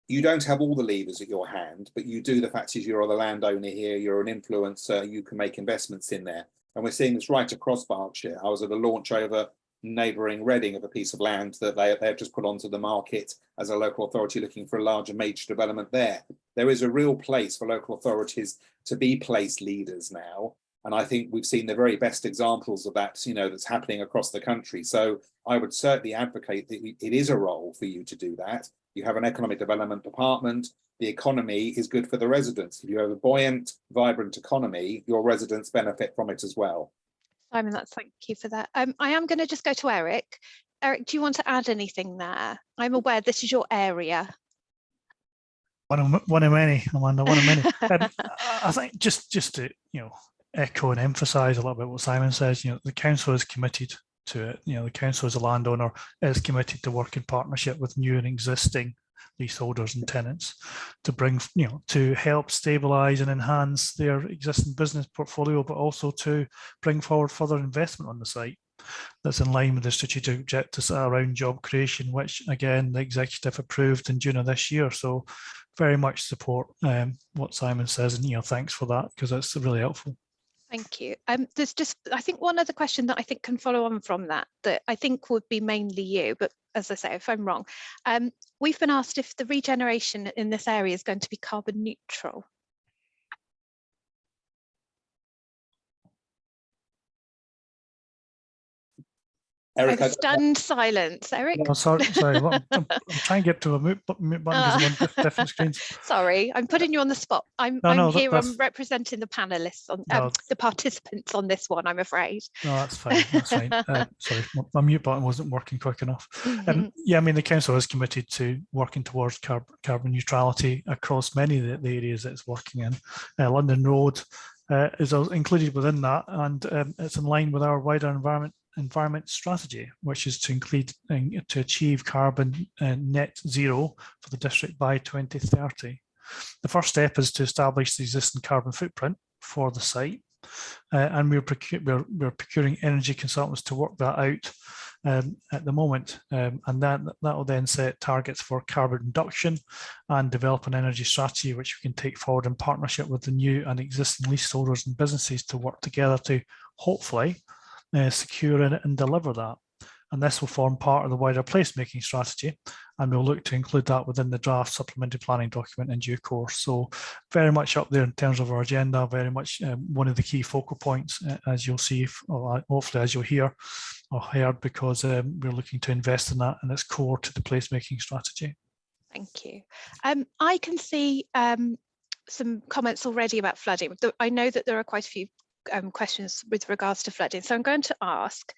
you don't have all the levers at your hand, but you do. The fact is you're the landowner here, you're an influencer, you can make investments in there. And we're seeing this right across Berkshire. I was at a launch over neighbouring Reading of a piece of land that they've just put onto the market as a local authority looking for a larger major development there. There is a real place for local authorities to be place leaders now. And I think we've seen the very best examples of that, that's happening across the country. So I would certainly advocate that it is a role for you to do that. You have an economic development department. The economy is good for the residents. If you have a buoyant, vibrant economy, your residents benefit from it as well. Simon, thank you for that. I am going to just go to Eric. Eric, do you want to add anything there? I'm aware this is your area. One of many, Amanda, one of many. I think just to echo and emphasise a little bit what Simon says. The council is committed to it. The council as a landowner is committed to work in partnership with new and existing leaseholders and tenants to bring, to help stabilise and enhance their existing business portfolio, but also to bring forward further investment on the site that's in line with the strategic objectives around job creation, which again the executive approved in June of this year. So very much support what Simon says, and thanks for that, because that's really helpful. Thank you. There's just, I think, one other question that I think can follow on from that I think would be mainly you, but as I say, if I'm wrong, we've been asked if the regeneration in this area is going to be carbon neutral. Eric, stunned silence. Eric? No, sorry. I'm trying to get to a mute button because I'm on different screens. Sorry, I'm putting you on the spot. I'm here. I'm representing the panelists on the participants on this one, I'm afraid. No, that's fine. That's fine. Sorry, my mute button wasn't working quick enough. Yeah, I mean, the council is committed to working towards carbon neutrality across many of the areas that it's working in. London Road is included within that, and it's in line with our wider environment strategy, which is to include to achieve carbon net zero for the district by 2030. The first step is to establish the existing carbon footprint for the site, and we're procuring energy consultants to work that out at the moment, and that will then set targets for carbon reduction and develop an energy strategy which we can take forward in partnership with the new and existing leaseholders and businesses to work together to hopefully secure and deliver that. And this will form part of the wider placemaking strategy, and we'll look to include that within the draft supplementary planning document in due course. So very much up there in terms of our agenda, very much one of the key focal points, as you'll see, or hopefully as you'll hear or heard, because we're looking to invest in that, and it's core to the placemaking strategy. Thank you. I can see some comments already about flooding. I know that there are quite a few questions with regards to flooding. So I'm going to ask,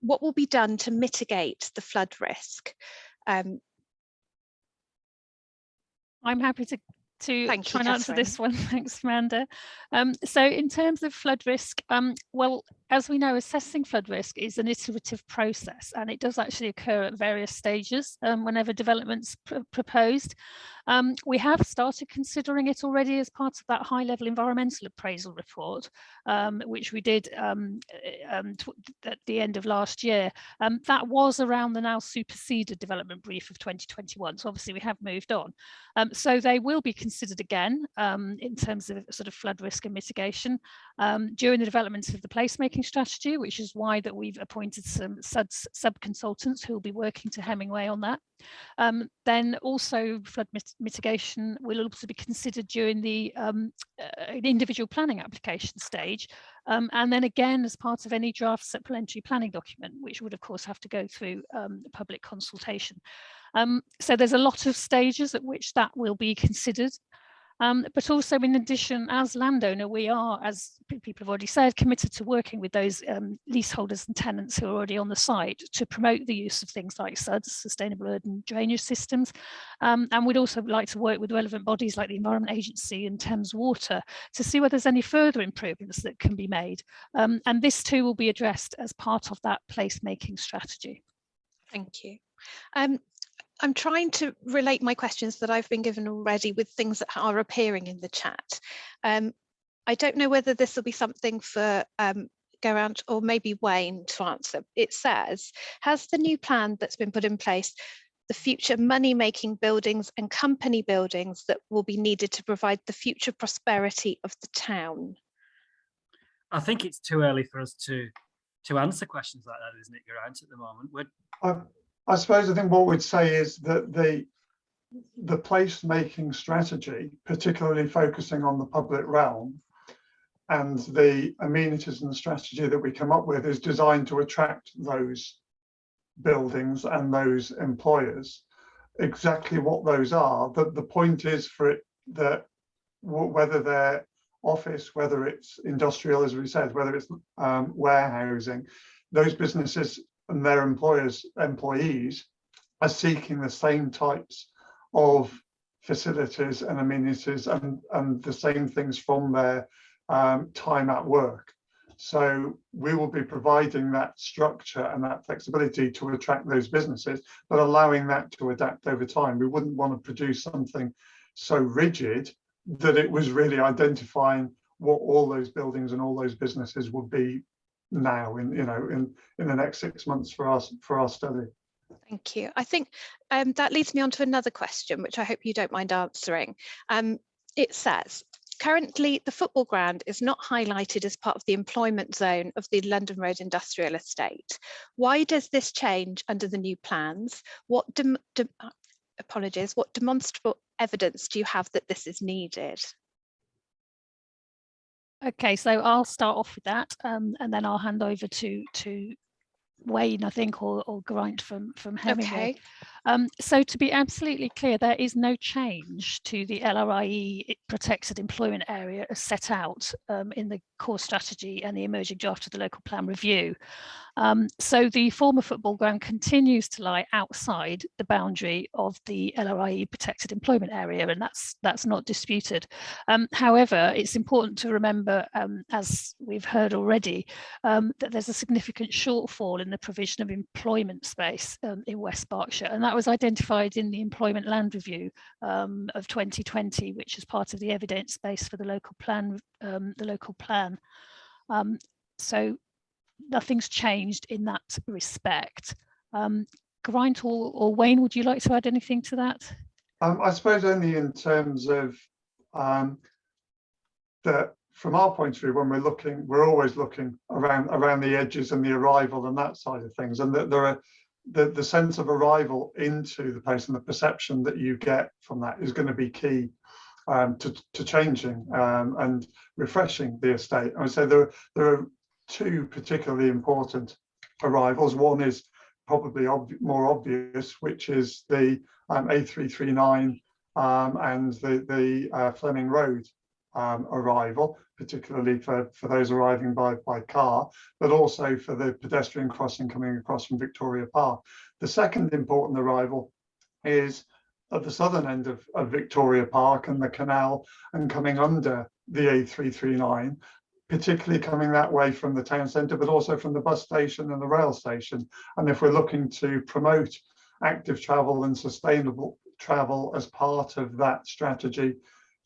what will be done to mitigate the flood risk? I'm happy to try and answer this one. Thanks, Amanda. So in terms of flood risk, well, as we know, assessing flood risk is an iterative process, and it does actually occur at various stages whenever development's proposed. We have started considering it already as part of that high-level environmental appraisal report, which we did at the end of last year. That was around the now superseded development brief of 2021. So obviously we have moved on. So they will be considered again in terms of sort of flood risk and mitigation during the development of the placemaking strategy, which is why that we've appointed some sub-consultants who will be working to Hemingway on that. Then also flood mitigation will also be considered during the individual planning application stage, and then again as part of any draft supplementary planning document, which would of course have to go through public consultation. So there's a lot of stages at which that will be considered. But also, in addition, as landowner, we are, as people have already said, committed to working with those leaseholders and tenants who are already on the site to promote the use of things like SUDs, sustainable urban drainage systems. And we'd also like to work with relevant bodies like the Environment Agency and Thames Water to see whether there's any further improvements that can be made. And this too will be addressed as part of that placemaking strategy. Thank you. I'm trying to relate my questions that I've been given already with things that are appearing in the chat. I don't know whether this will be something for Geraint or maybe Wayne to answer. It says, has the new plan that's been put in place the future money-making buildings and company buildings that will be needed to provide the future prosperity of the town? I think it's too early for us to answer questions like that, isn't it, Geraint, at the moment? I suppose I think what we'd say is that the place-making strategy, particularly focusing on the public realm, and the amenities and the strategy that we come up with is designed to attract those buildings and those employers. Exactly what those are, but the point is for it that whether they're office, whether it's industrial, as we said, whether it's warehousing, those businesses and their employees are seeking the same types of facilities and amenities and the same things from their time at work. So we will be providing that structure and that flexibility to attract those businesses, but allowing that to adapt over time. We wouldn't want to produce something so rigid that it was really identifying what all those buildings and all those businesses would be now in the next 6 months for our study. Thank you. I think that leads me on to another question, which I hope you don't mind answering. It says, currently the football ground is not highlighted as part of the employment zone of the London Road Industrial Estate. Why does this change under the new plans? What demonstrable evidence do you have that this is needed? Okay, so I'll start off with that, and then I'll hand over to Wayne, I think, or Geraint from Hemingway. Okay. So to be absolutely clear, there is no change to the LRIE protected employment area as set out in the core strategy and the emerging draft of the local plan review. So the former football ground continues to lie outside the boundary of the LRIE protected employment area, and that's not disputed. However, it's important to remember, as we've heard already, that there's a significant shortfall in the provision of employment space in West Berkshire, and that was identified in the Employment Land Review of 2020, which is part of the evidence base for the local plan. So nothing's changed in that respect. Geraint or Wayne, would you like to add anything to that? I suppose only in terms of that from our point of view, when we're always looking around the edges and the arrival and that side of things, and that there are the sense of arrival into the place and the perception that you get from that is going to be key to changing and refreshing the estate. I would say there are two particularly important arrivals. One is probably more obvious, which is the A339 and the Fleming Road arrival, particularly for those arriving by car, but also for the pedestrian crossing coming across from Victoria Park. The second important arrival is at the southern end of Victoria Park and the canal, and coming under the A339, particularly coming that way from the town centre, but also from the bus station and the rail station. And if we're looking to promote active travel and sustainable travel as part of that strategy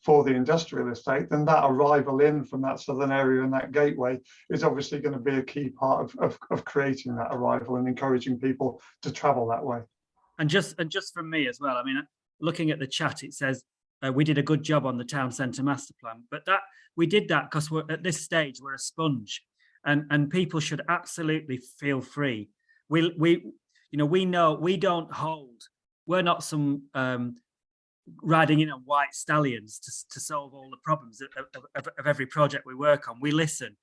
for the industrial estate, then that arrival in from that southern area and that gateway is obviously going to be a key part of creating that arrival and encouraging people to travel that way. And just from me as well, I mean, looking at the chat, it says we did a good job on the town centre master plan, but that we did that because we're at this stage, we're a sponge, and people should absolutely feel free. We know we don't hold, we're not some riding in on white stallions to solve all the problems of every project we work on. We listen,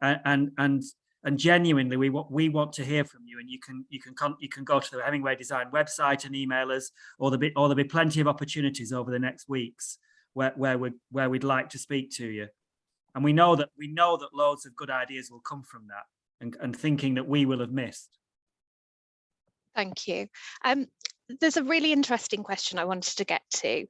and genuinely we want to hear from you, and you can go to the Hemingway Design website and email us, or there'll be plenty of opportunities over the next weeks where we'd like to speak to you. And we know that loads of good ideas will come from that, and thinking that we will have missed. Thank you. There's a really interesting question I wanted to get to.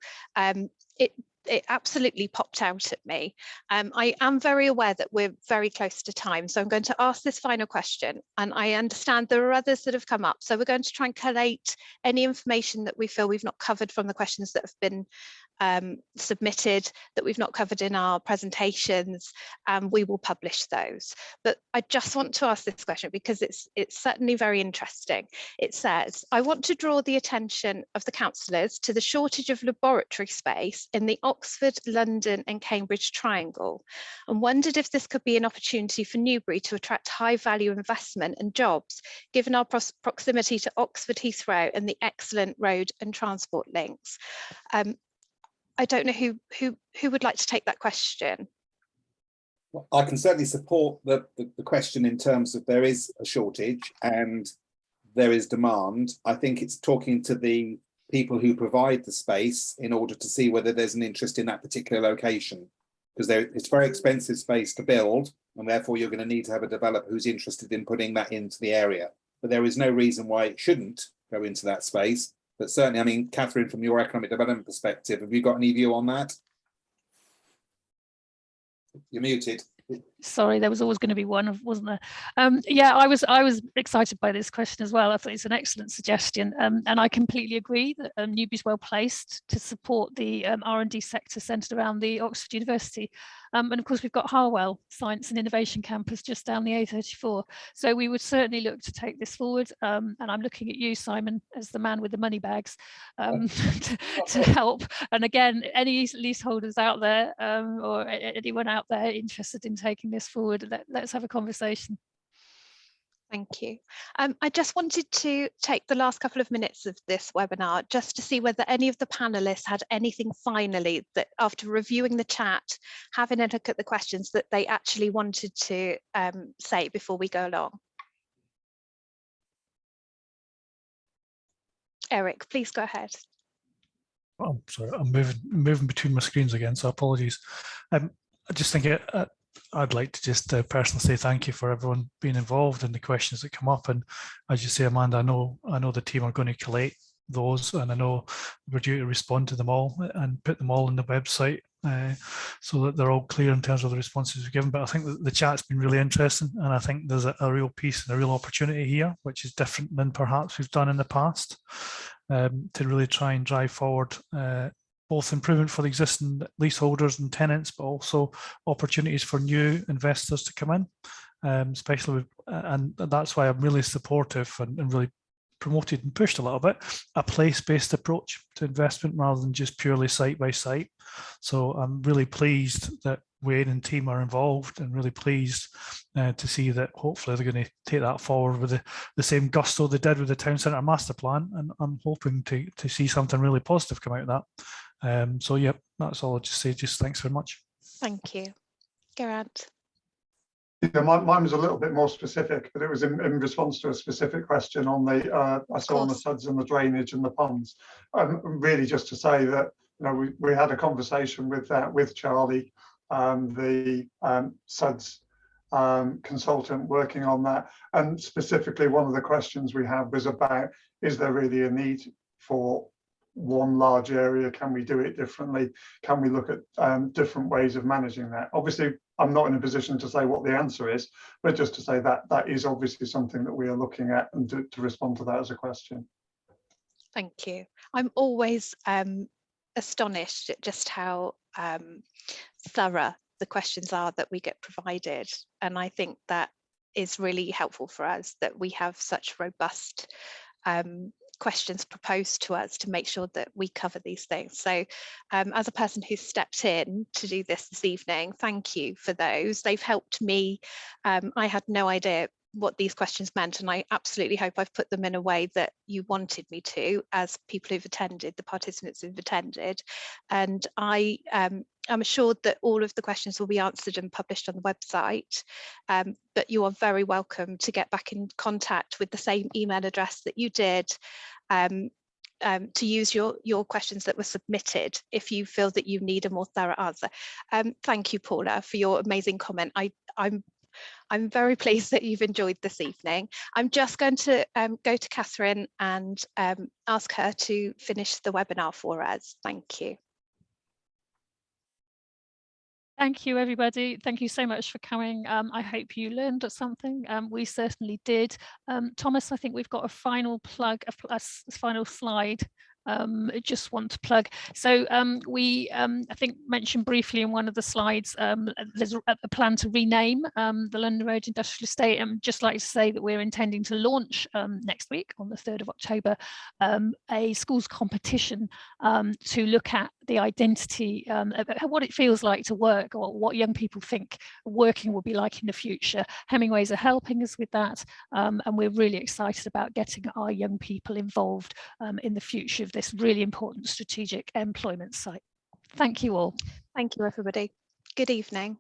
It absolutely popped out at me. I am very aware that we're very close to time, so I'm going to ask this final question, and I understand there are others that have come up, so we're going to try and collate any information that we feel we've not covered from the questions that have been submitted that we've not covered in our presentations, and we will publish those. But I just want to ask this question because it's certainly very interesting. It says, I want to draw the attention of the councillors to the shortage of laboratory space in the Oxford, London and Cambridge triangle, and wondered if this could be an opportunity for Newbury to attract high value investment and jobs, given our proximity to Oxford Heathrow and the excellent road and transport links. I don't know who would like to take that question. Well, I can certainly support the question in terms of there is a shortage and there is demand. I think it's talking to the people who provide the space in order to see whether there's an interest in that particular location, because it's very expensive space to build, and therefore you're going to need to have a developer who's interested in putting that into the area. But there is no reason why it shouldn't go into that space. But certainly, I mean, Catherine, from your economic development perspective, have you got any view on that? You're muted. Sorry, there was always going to be one, wasn't there? Yeah, I was excited by this question as well. I thought it's an excellent suggestion, and I completely agree that Newbury's well placed to support the R&D sector centred around the Oxford University. And of course, we've got Harwell Science and Innovation Campus just down the A34. So we would certainly look to take this forward. And I'm looking at you, Simon, as the man with the money bags to help. And again, any leaseholders out there or anyone out there interested in taking this forward, let's have a conversation. Thank you. I just wanted to take the last couple of minutes of this webinar just to see whether any of the panelists had anything finally that, after reviewing the chat, having a look at the questions, that they actually wanted to say before we go along. Eric, please go ahead. Oh, sorry, I'm moving between my screens again, so apologies. I just think I'd like to just personally say thank you for everyone being involved in the questions that come up. And as you say, Amanda, I know the team are going to collate those, and I know we're due to respond to them all and put them all on the website so that they're all clear in terms of the responses we've given. But I think that the chat's been really interesting, and I think there's a real piece and a real opportunity here, which is different than perhaps we've done in the past, to really try and drive forward both improvement for the existing leaseholders and tenants, but also opportunities for new investors to come in, especially with, and that's why I'm really supportive and really promoted and pushed a little bit a place-based approach to investment rather than just purely site by site. So I'm really pleased that Wayne and team are involved, and really pleased to see that hopefully they're going to take that forward with the same gusto they did with the town centre master plan, and I'm hoping to see something really positive come out of that. So yeah, that's all I'll just say. Just thanks very much. Thank you. Geraint. Yeah, mine was a little bit more specific, but it was in response to a specific question on the I saw on the SUDS and the drainage and the ponds. Really just to say that, you know, we had a conversation with Charlie, the SUDS consultant working on that, and specifically one of the questions we had was about, is there really a need for one large area? Can we do it differently? Can we look at different ways of managing that? Obviously, I'm not in a position to say what the answer is, but just to say that that is obviously something that we are looking at, and to respond to that as a question. Thank you. I'm always astonished at just how thorough the questions are that we get provided, and I think that is really helpful for us, that we have such robust questions proposed to us to make sure that we cover these things. So as a person who's stepped in to do this evening, thank you for those. They've helped me. I had no idea what these questions meant, and I absolutely hope I've put them in a way that you wanted me to, as people who've attended, the participants who've attended. And I'm assured that all of the questions will be answered and published on the website, but you are very welcome to get back in contact with the same email address that you did, to use your questions that were submitted if you feel that you need a more thorough answer. Thank you, Paula, for your amazing comment. I'm very pleased that you've enjoyed this evening. I'm just going to go to Catherine and ask her to finish the webinar for us. Thank you. Thank you, everybody. Thank you so much for coming. I hope you learned something. We certainly did. Thomas, I think we've got a final plug, a final slide just want to plug. So we, I think, mentioned briefly in one of the slides, there's a plan to rename the London Road Industrial Estate. And just like to say that we're intending to launch next week on the 3rd of October a schools competition to look at the identity, what it feels like to work, or what young people think working will be like in the future. Hemingways are helping us with that, and we're really excited about getting our young people involved in the future of this really important strategic employment site. Thank you all. Thank you, everybody. Good evening.